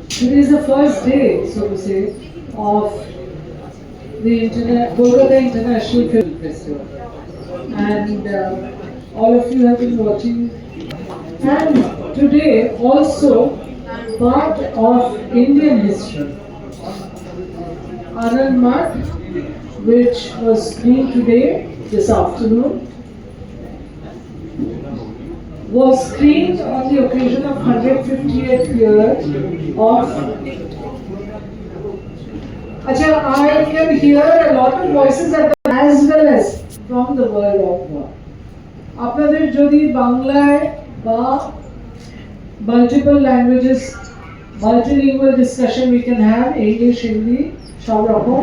Today is the first day, so to say, of the Kolkata International Film Festival, and all of you have been watching. And today also part of Indian history, Anand Math, which was screened today, this afternoon, was screened on the occasion of 150th year of. Achha, I can hear a lot of voices as well as from the world of work. আপনাদের যদি বাংলায় বা multiple languages, multilingual discussion we can have, English, Hindi, সব রকম.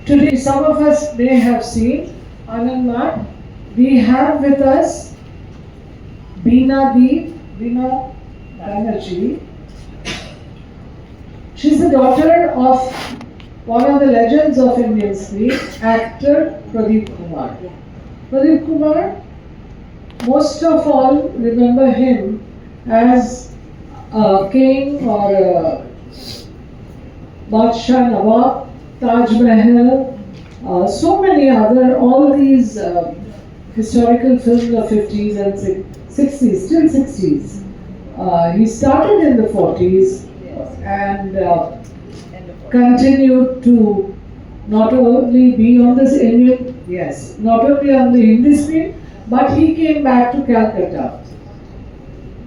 Today some of us may have seen Anand Math. We have with us Beena Banerjee. She's the daughter of one of the legends of Indian screen, actor Pradeep Kumar. Pradeep Kumar, most of all remember him as a king or a Badshah Nawab, Taj Mahal, so many other, all these historical films of 50s and 60s, still 60s. He started in the 40s and continued to not only be on this Indian, not only on the Hindi screen, but he came back to Calcutta.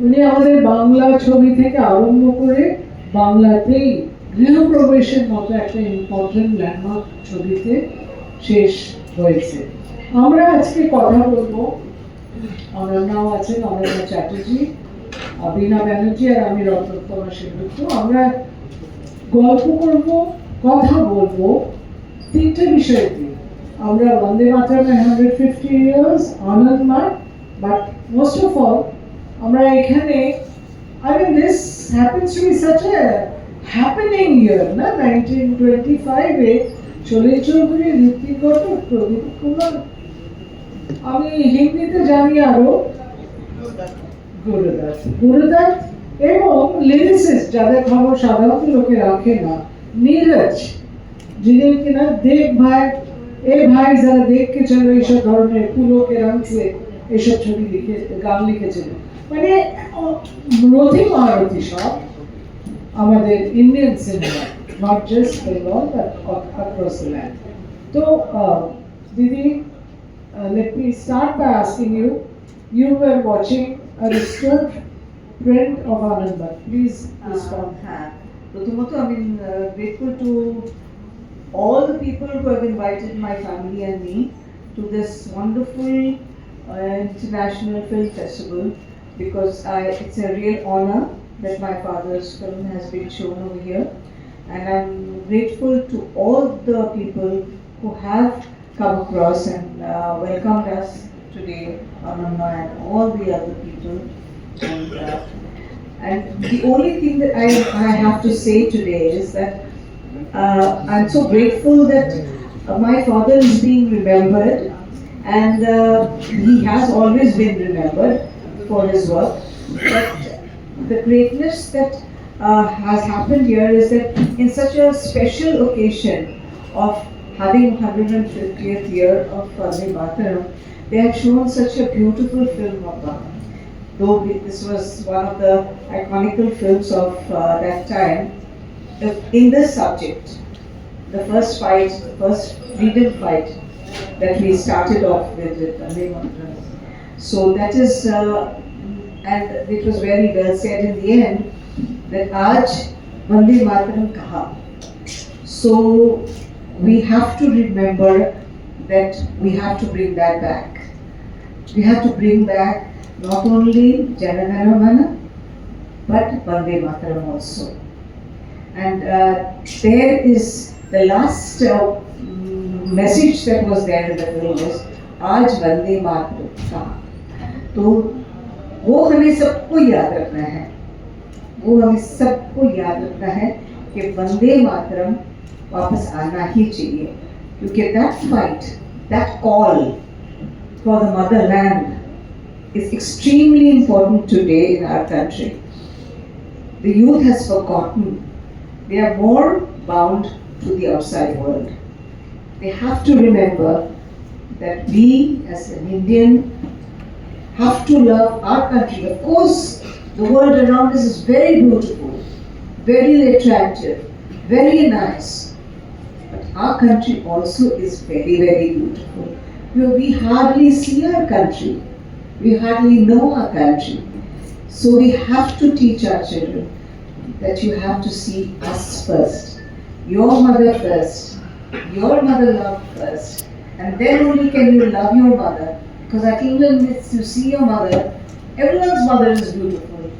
উনি আমাদের বাংলা ছবি থেকে আরম্ভ করে বাংলাতেই গৃহপ্রবেশের মতো একটা important landmark ছবিতে শেষ হয়েছে। আমরা আজকে কথা বলবো, অনন্যাও আছেন, অনন্যা চ্যাটার্জি, বীণা ব্যানার্জি আর আমি রত্নোত্তমা সেনগুপ্ত। আমরা গল্প করব, কথা বলবো তিনটে বিষয় দিয়ে। আমরা বন্দে মাতরমের 150 years, Anand Math, but most of all আমরা এখানে, I mean this happens to be such a happening year, না 1925 এ সলিল চৌধুরী, ঋত্বিক ঘটক, প্রদীপ কুমার, আমি হিন্দিতে জানি আরো গুরুদাস এবং লিরিসিস্ট যাদের খবর সাধারণত লোকে রাখে না, নীরজ, যিনি কিনা দেখ ভাই, এ ভাই যারা দেখকে চলো এইসব ধরনের পুলকে রংসে এইসব ছবি লিখে গান লিখেছিলেন, মানে রথি মহারথী সব আমাদের Indian cinema, not just Bengal but across the land. তো দিদি, let me start by asking you, you were watching a restored print of Anand Math. Please respond. প্রথমত আমি grateful to all the people who have invited my family and me to this wonderful international film festival, because it's a real honor that my father's film has been shown over here, and I'm grateful to all the people who have come across and welcomed us today, Ananda and all the other people. And the only thing that I have to say today is that I'm so grateful that my father is being remembered, and he has always been remembered for his work. But the greatness that has happened here is that in such a special occasion of having 150th year of Vande Mataram, they have shown such a beautiful film of Bharat. Though this was one of the iconical films of that time, in this subject, the first freedom fight that we started off with Vande Mataram. So that is, and it was very well said in the end, that Aaj Vande Mataram kaha. So we have to remember that we have to bring that back. We have to bring back not only Jana Gana Mana, but Vande Mataram also. And there is the last message that was there in the film is Aaj Vande Mataram kaha. तो वो हमें सबको याद रखना है, वो हमें सबको याद रखना है कि वंदे मातरम वापस आना ही चाहिए, क्योंकि that fight, that call for the motherland is extremely important today in our country. the youth has forgotten. They are more bound to the outside world. They have to remember that we as an Indian have to love our country. Of course, the world around us is very beautiful, very attractive, very nice. But our country also is very, very beautiful. We hardly see our country. We hardly know our country. So we have to teach our children that you have to see us first, your mother first, your mother love first, and then only can you love your mother. Because at England, if you see your mother, everyone's mother is beautiful,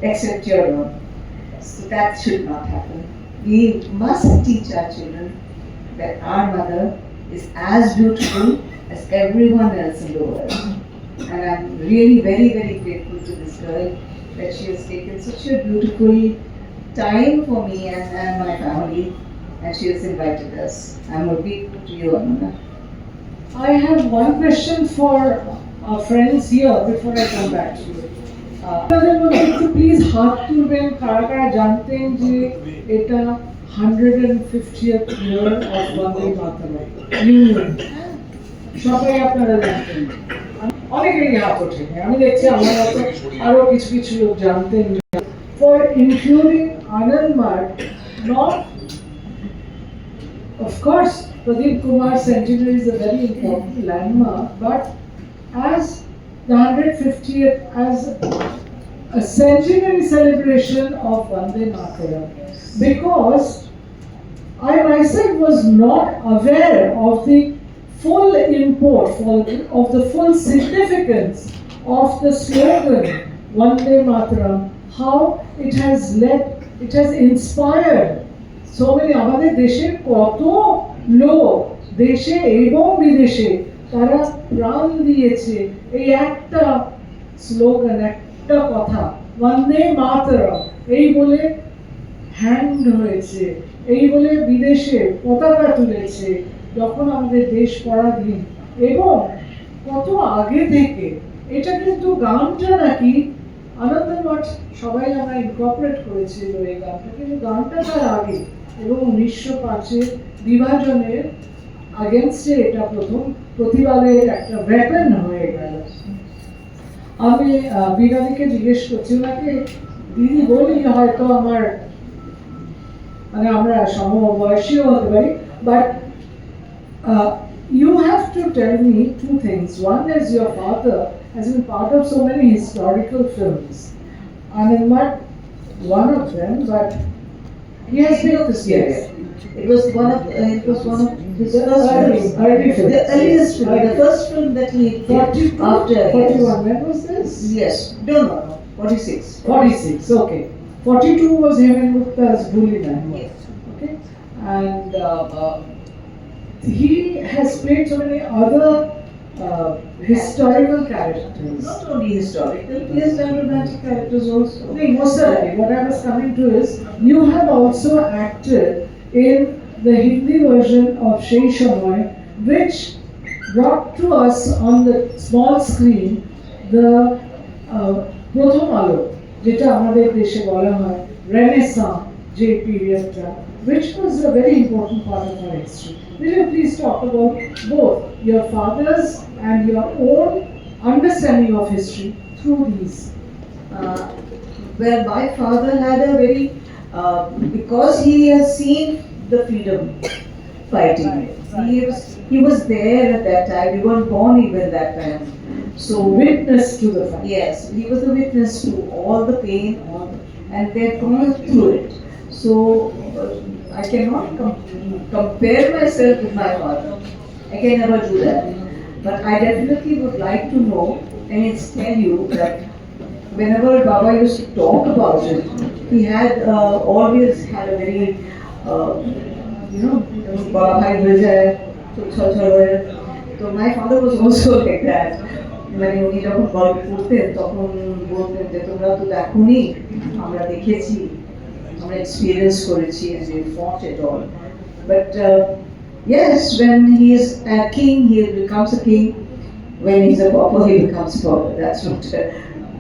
except your own. So that should not happen. We must teach our children that our mother is as beautiful as everyone else in the world. And I'm really very, very grateful to this girl that she has taken such a beautiful time for me and my family, and she has invited us. I'm grateful to you, Ananda. I have one question for our friends here before I come back to you. আপনাদের মধ্যে একটু please হাত তুলবেন কারা কারা জানতেন যে এটা 150th year of Vande Mataram Union. সবাই আপনারা জানতেন, অনেকেরই হাত ওঠেনি, আমি দেখছি আমার মতো আরো কিছু কিছু লোক জানতেন। For including Anand Marg, not of course Pradeep Kumar Centenary is a very important landmark, but as the 150th, as a centenary celebration of Vande Mataram, because I myself was not aware of the full import, of the full significance of the slogan Vande Mataram, how it has led, it has inspired so many. আমাদের দেশে কত লোক দেশে এবং বিদেশে তারা প্রাণ দিয়েছে এই একটা স্লোগান, একটা কথা বন্দে মাতরম, এই বলে হ্যান্ড হয়েছে, এই বলে বিদেশে পতাকা তুলেছে যখন আমাদের দেশ পরাধীন। এবং কত আগে থেকে এটা কিন্তু গানটা নাকি আনন্দমঠ সবাই আমরা ইনকর্পোরেট করেছিল এই গানটা, কিন্তু গানটা তার আগে এবং 1905-এর বিভাজনের আগেনস্টে এটা প্রথম প্রতিবাদের একটা ওয়েপন হয়ে গেল। আমি বিনাদিকে জিজ্ঞেস করছি, ওনাকে দিদি বলি, হয়তো আমার মানে আমরা সমবয়সীও হতে পারি, but you have to tell me two things. One is your father has been part of so many historical films. Anand Marg, one of them, but he has been of this year. It was one of his first films. The earliest film, the first film that he did after 41. When was this? Yes, no, 46. 46. Okay. 42 was Hemen Gupta's Bhulina. Yes. Okay. And he has played so many other historical characters. Not only historical, he has done romantic characters also. No, most certainly. What I was coming to is, you have also acted in the Hindi version of Shei Shamoy, which brought to us on the small screen the Prothom Alo, যেটা আমাদের দেশে বলা হয় Renaissance যে periodটা, which was a very important part of our history. Will you please talk about both your father's and your own understanding of history through these? Well, my father had a very, because he has seen the freedom fighting. He was there at that time. We weren't born even that time. So Witness to the fight. yes, he was a witness to all the pain, and they've gone through it. So I cannot compare myself with my father. I can never do that. But I definitely would like to know and tell you that whenever Baba used to talk about it, he had always had a very, Baba Bhai Vijay, so my father was also like that. মানে উনি যখন গল্প করতেন তখন বলতেন যে তোমরা তো দেখোনি, আমরা দেখেছি, আমরা এক্সপিরিয়েন্স করেছি, and we fought it all. But yes, when he is a king, he becomes a king. When he's a pauper, he becomes pauper.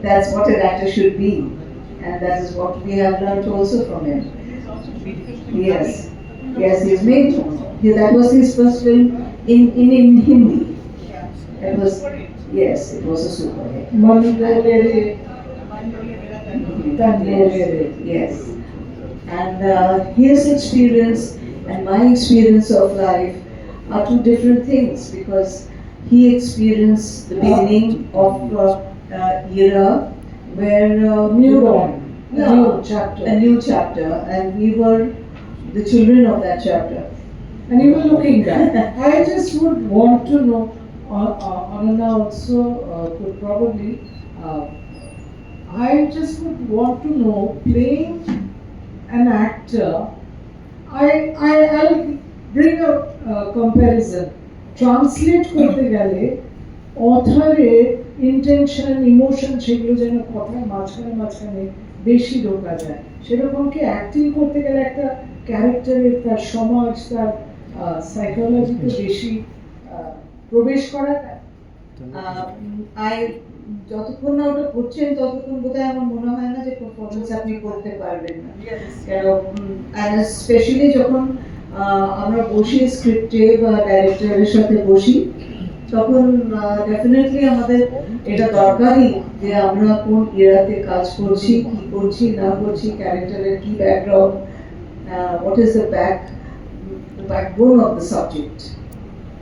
That's what an actor should be. and that is what we have learnt also from him. Yes, yes, he's made. That was his first film in Hindi. It was, yes, it was a super hit. Mandolere, Tandolere. Yes, and his experience and my experience of life are two different things, because he experienced the beginning of era where Newborn, a yeah, new chapter. a new chapter, and we were the children of that chapter. And you were looking back. I just would want to know, Ananda also could probably, I just would want to know, playing an actor, I'll bring a comparison. Translate করতে গেলে অথরের intention emotion সেগুলো যেন কথার মাঝখানে মাঝখানে বেশি ঢোকা যায়, সেরকম কি অ্যাক্টিং করতে গেলে একটা ক্যারেক্টারের তার সমাজ তার সাইকোলজিতে বেশি প্রবেশ করা যায়? আই যতক্ষণ না ওটা করছেন ততক্ষণ বোধহয় আমার মনে হয় না যে পারফরমেন্স আপনি করতে পারবেন না, কেন স্পেশালি যখন আমরা বসি স্ক্রিপ্টে বা ডাইরেক্টরের সাথে বসি, তখন ডেফিনেটলি আমাদের এটা দরকারই যে আমরা কোন এরাতে কাজ করছি, কি করছি না করছি, ক্যারেক্টারের কি background, what is the backbone of the subject.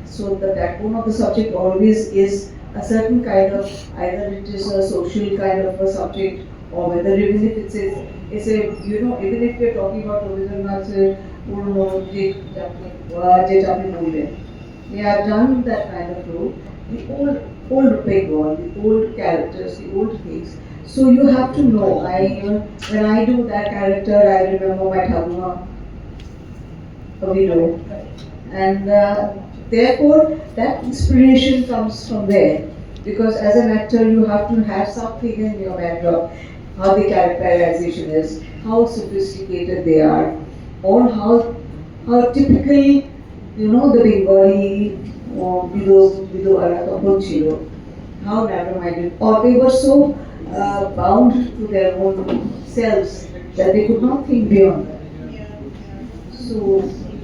So the backbone of the subject always is a certain kind of, either it is a social kind of a subject, or whether even if it's a you know, even if we're talking about Rabindranath Purno je apni bollen, they have done that kind of role, the old Bengal, the old characters, the old things. So you have to know. When I do that character, I remember my Thamma, a widow, and therefore that inspiration comes from there. Because as an actor, you have to have something in your background, how the characterization is, how sophisticated they are, or how typical, you know, the Bengali Vidovara তখন ছিল, how narrow-minded, or they were so bound to their own selves that they could not think beyond that. So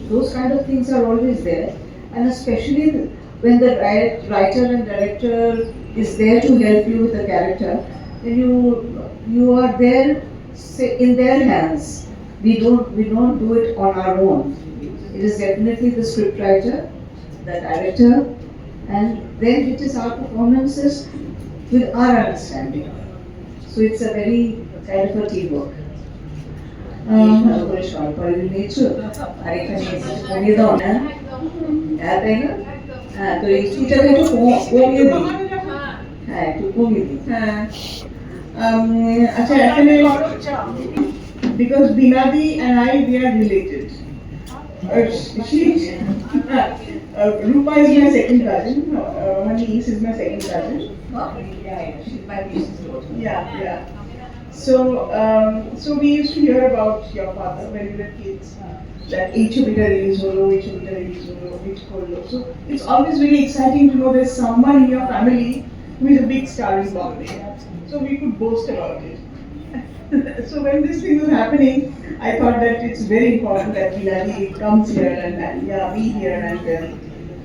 those kind of things are always there, and especially when the writer and director is there to help you with the character, then you are there, say, in their hands. We don't do it on our own. It is definitely the scriptwriter, the director, and then it is our performances with our understanding. So it's a very kind of a teamwork. কমিয়ে দাও না, হ্যাঁ তাই না? হ্যাঁ, তো এইটাকে একটু কমিয়ে দিই, হ্যাঁ একটু কমিয়ে দিই। হ্যাঁ, আচ্ছা, এখানে because Binadi and I, we are related. Rupa is my second cousin. Her niece is my second cousin. She's my niece's daughter. Yeah. So we used to hear about your father when we were kids. That each bita release holo, which holo. So it's always very exciting to know there's someone in your family who is a big star in Bombay. So we could boast about it. So when this thing was happening, I thought that it's very important that Binadi comes here and be here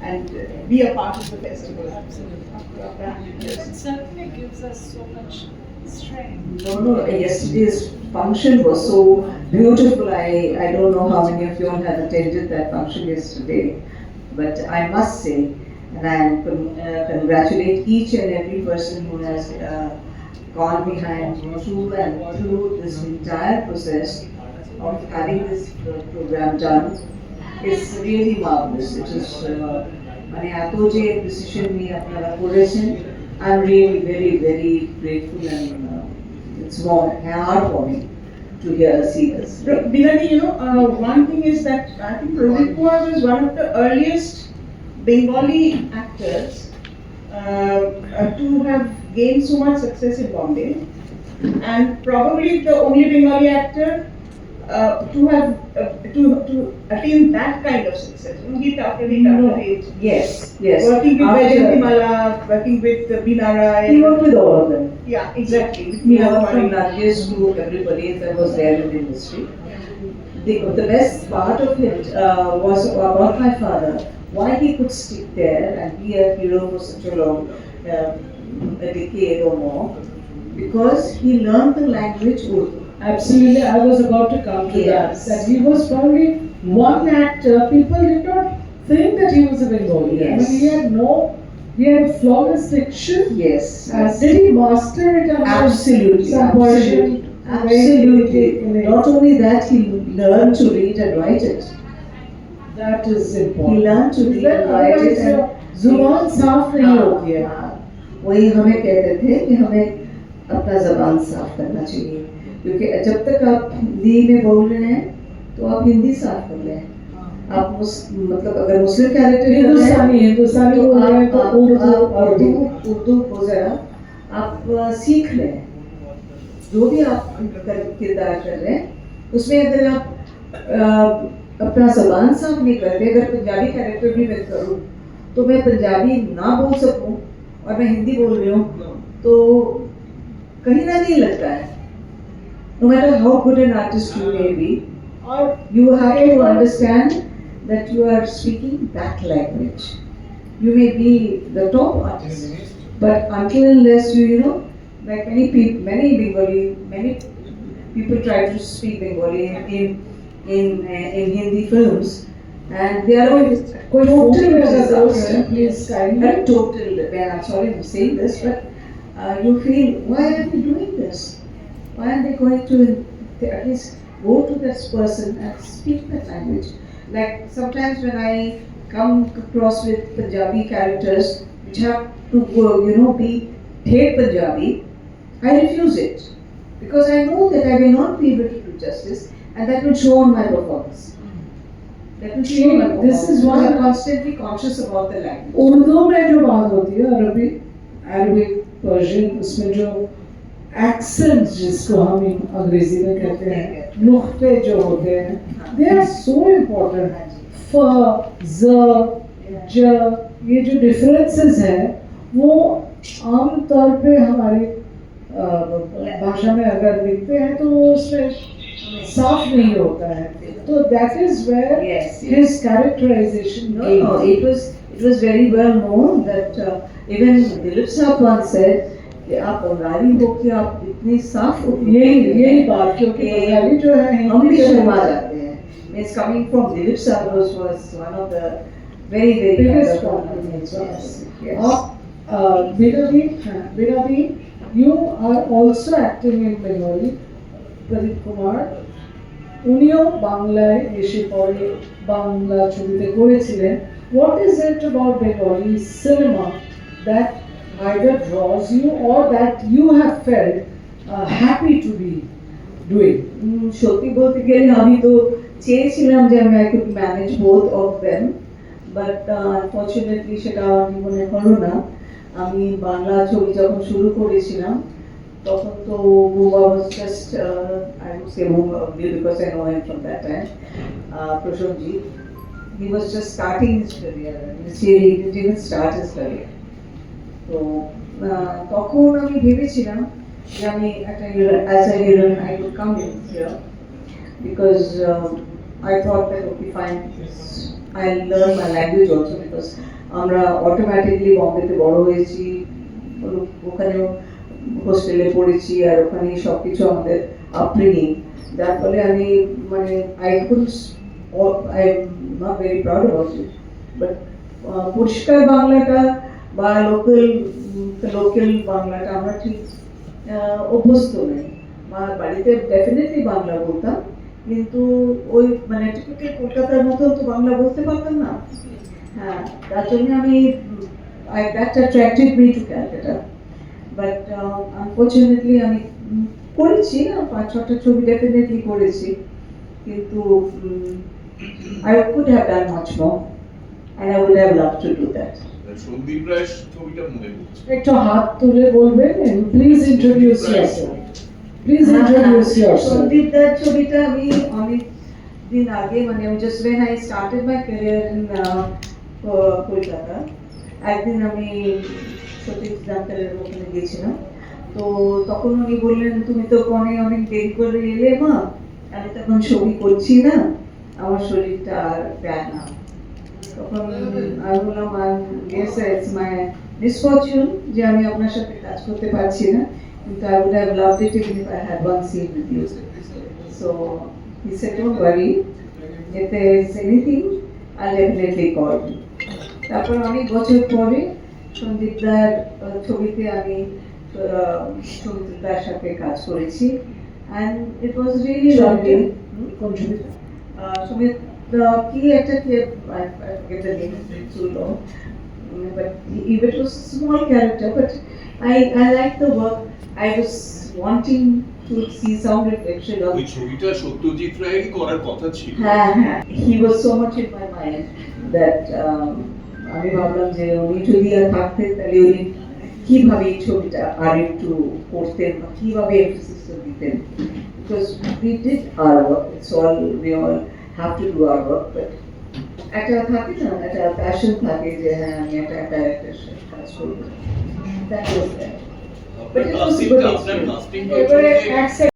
and be a part of the festival. It certainly gives us so much strength. No, yesterday's function was so beautiful. I don't know how many of you all have attended that function yesterday, but I must say, and I congratulate each and every person who has gone behind through this entire process of having this program done. It's really marvelous. It is মানে এত যে decision নিয়ে আপনারা করেছেন, I'm really very, very grateful, and it's more hard for me to see this. Binadi, one thing is that I think Rohit Kumar was one of the earliest Bengali actors to have gained so much success in Bombay, and probably the only Bengali actor to have to attain that kind of success. Hit after hit after hit. Yes. Working with Vajanti Mala, working with Binara. He worked with all of them. Yeah, exactly. With He Meera learned from Kumari. Nargis to everybody that was there in the industry. The best part of it was about my father, why he could stick there and be a hero for such a long, a decade or more, because he learned the language Urdu. Absolutely, I was about to come to Yes. that he was probably one actor, people did not think that he was a Bengali. I Yes. mean, he had flawless diction. Yes. Did he master it under Absolutely, some Persian? absolutely. Not only that, he learned to read and write it. That is important. He learned to read and write it. Otherwise, जुबान साफ नहीं होती है. हाँ, वही हमें कहते थे कि हमें अपना जबान साफ करना चाहिए, क्योंकि जब तक आप हिंदी में बोल रहे हैं तो आप हिंदी साफ कर लें. आप मतलब अगर मुस्लिम कैरेक्टर हिंदुस्तानी तो बोल रहे हैं तो उर्दू को जरा आप सीख लें. जो भी आप किरदार कर रहे हैं उसमें अगर आप अपना जबान साफ नहीं करते, अगर पंजाबी कैरेक्टर भी मैं करूँ तो मैं पंजाबी ना बोल सकूँ और मैं हिंदी बोल रही हूँ तो कहीं ना नहीं लगता है. No matter how good an artist you may be, और you have to understand that you are speaking that language. You may be the top artist, but until unless you know, like many people try to speak Bengali in Hindi films, and they are always कोई total total disaster. please kindly. A total. I'm sorry for saying this, but you feel, why are they doing this? Why aren't they going to at least go to this person and speak that language? Like sometimes when I come across with Punjabi characters which have to be Thet Punjabi, I refuse it because I know that I will not be able to do justice, and that will show on my performance. That will show on my performance. This is why I'm constantly conscious about the language. Urdu में जो बात होती है Arabic Persian, उसमें जो accent जिसको हम अंग्रेजी में कहते हैं, नुक्ते जो होते हैं, दे आर सो इम्पोर्टेंट. फ, ज, ज, ये जो डिफरेंसेस हैं वो आम तौर पे हमारी भाषा में अगर लिखते हैं तो वो उसमें साफ नहीं होता है. तो that is where Yes. His characterization No, it was very well known that even Dilip Saab once said कि आप बंगाली हो कि आप इतनी साफ हो. यही बात, क्योंकि बंगाली जो है हम भी शर्मा जाते हैं. It's coming from Dilip Saab, was one of the very biggest kind of compliments. Yes, yes. Binadi, you are also acting in Bengali. Pradeep Kumar, উনিও বাংলায় এসে পরে বাংলা ছবিতে করেছিলেন. What is it about Bengali cinema that either draws you or that you have felt happy to be doing? সত্যি বলতে গেলে আমি তো চেয়েছিলাম যে আমি I could manage both of them, but unfortunately সেটা আমার জীবনে হলো না. আমি বাংলা ছবি যখন শুরু করেছিলাম তখন তো Bhuba was just I would say Bhuba only because I know him from that time. Prashanjit, he was just starting his career. He didn't even start his career. তো তখন আমি ভেবেছিলাম যে আমি একটা as a heroine I would come in here because I thought that okay fine, I'll learn my language also because আমরা automatically বম্বেতে বড় হয়েছি, ওখানেও হোস্টেলে পড়েছি আর ওখানে সবকিছু আমাদের আপব্রিঙ্গিং, যার ফলে আমি মানে I'm not very proud about it, but পরিষ্কার বাংলাটা বা লোকাল বাংলাটা আমরা ঠিক অভ্যস্ত নই. বাড়িতে ডেফিনেটলি বাংলা বলতাম, কিন্তু ওই মানে টিপিক্যাল কলকাতার মতো তো বাংলা বলতে পারতাম না. হ্যাঁ, তার জন্য আমি that attracted me to Calcutta. But unfortunately আমি করেছি 5-6টা ছবি ডেফিনেটলি করেছি, কিন্তু I could have done much more and I would have loved to do that. Sandeep রায় ছবিটা মনে পড়ছে. একটু হাত তুলে বলবেন, please introduce yourself. Please introduce yourself. Sandeep দার ছবিটা আমি অনেক দিন আগে মানে just when I started my career in Kolkata, একদিন আমি সতীশ ডাক্তারের ওখানে গিয়েছিলাম. তো তখন উনি বললেন তুমি তো অনেক দেরি করে এলে মা, আমি তখন ছবি করছি না, আমার শরীরটা আর দেয় না। তখন আমি বললাম yes it's my misfortune যে আমি আপনার সাথে কাজ করতে পারছি না, কিন্তু I would have loved it even if I had one scene with you. So he said don't worry, if there is anything I'll definitely call you. তারপর অনেক বছর পরে সন্দীপদার ছবিতে আমি সন্দীপদার সাথে কাজ করেছি and it was really lovely. কোন ছবিটা? Sumit, কি একটা I forget the name, it's too long. But it was a small character, but I liked the work. I was wanting to see some reflection of. ওই ছবিটা সত্যজিৎ রায়েরই করার কথা ছিল। He was so much in my mind that আমি ভাবলাম যে উনি যদি আর থাকতেন তাহলে উনি কিভাবে এই ছবিটা আর একটু করতেন বা কিভাবে এমফেসিস দিতেন, because we did our work, it's all we all have to do our work, but একটা থাকে না, একটা প্যাশন থাকে যে হ্যাঁ আমি একটা ডাইরেক্টরের সাথে কাজ করবো, that was there. আপনার But it was casting good টা- আপনার experience. casting এবারে বলতে- এক